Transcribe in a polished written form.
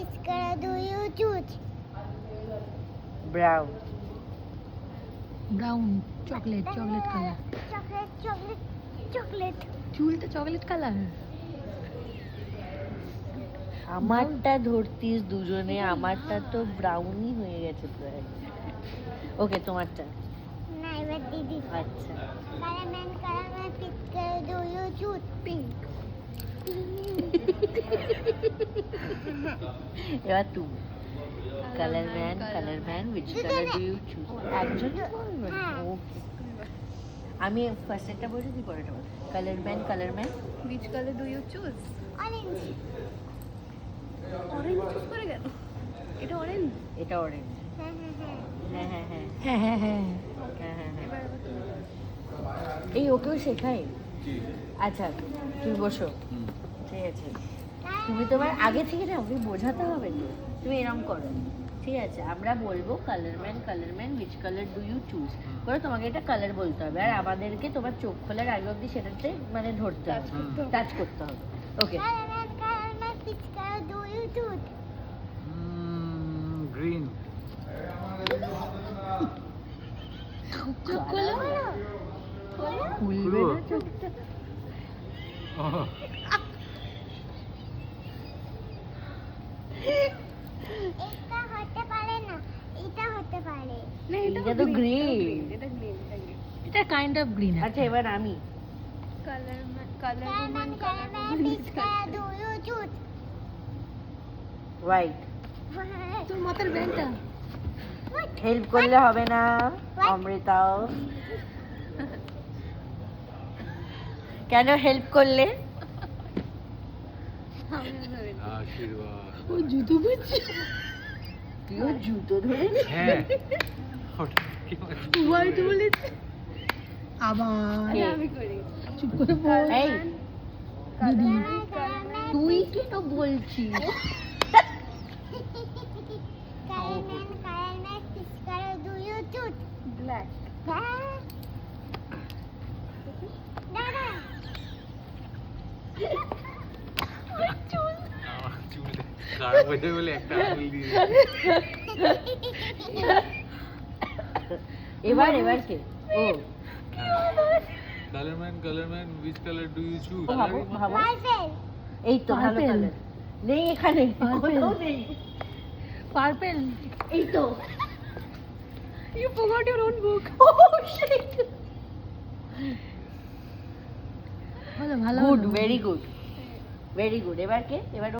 which color do you choose? Brown. Brown chocolate chocolate colour Chocolate, chocolate, chocolate. চুলটা chocolate colour আমারটা ধরতিস দুজনে, আমারটা তো ব্রাউনই হয়ে গেছে প্রায়। ওকে, তোমারটা। না, এবার দিদি। আচ্ছা, Color man, which color do you choose? Pink এবার তুমি। Colour man which color do you choose? একজন হ্যাঁ। ওকে, আমি ফার্স্ট একটা বলছি, তুই পরেরটা বল। Colour man which color do you choose? Orange. Orange choose করে গেল এটা অরেঞ্জ এটা অরেঞ্জ। হ্যাঁ, হ্যাঁ, হ্যাঁ। হ্যাঁ হ্যাঁ হ্যাঁ হ্যাঁ হ্যাঁ হ্যাঁ হ্যাঁ হ্যাঁ হ্যাঁ। এবার তুমি এই ওকেও শেখাই। আচ্ছা, তুমি বসো। ঠিক আছে, তুমি তোমার আগে থেকে না ওকে বোঝাতে হবে তো, তুমি এরকম করো। ঠিক আছে, আমরা বলবো colour man which color do you choose করে, তোমাকে এটা কালার বলতে হবে, আর আমাদেরকে তোমার চোখ খোলার আগে অবধি সেটাতে মানে ধরতে হবে, টাচ করতে হবে। ওকে, Color man, which color do you choose? Green. চোখ খোলো খুলবে খুলবো? না চোখটা এটা হতে পারে না, এটা হতে পারে। না এটা তো green। এটা গ্রিন এটা কাইন্ড অফ গ্রিন আচ্ছা এবার আমি। Colour Color man, which color do you choose? White. তোর মাথার ব্যান্ডটা হেল্প করলে হবে না অমৃতাও, কেন হেল্প করলে? আশীর্বাদ। ও জুতো পরছে তুইও জুতো ধরে হ্যাঁ ওটা কি বলছে? হোয়াইট বলেছে আবার কে? আমি করি চুপ করে বল এই দিদি তুই কেন বলছিস? Color man, which color do you choose? Black হ্যাঁ। দাদা। আমার চুলটা খারাপ হয়েছে বলে একটা আঙুল দিয়ে এবার কে? ও colour man which colour do you choose? ভাবো ভাবো, Purple. এই তো ভালো Purple. কালার নেই এখানে, Purple. কোথাও নেই, পার্পল এই তো। You forgot your own book Oh shit! ভালো ভালো good, very good, very good. এবার কে? এবার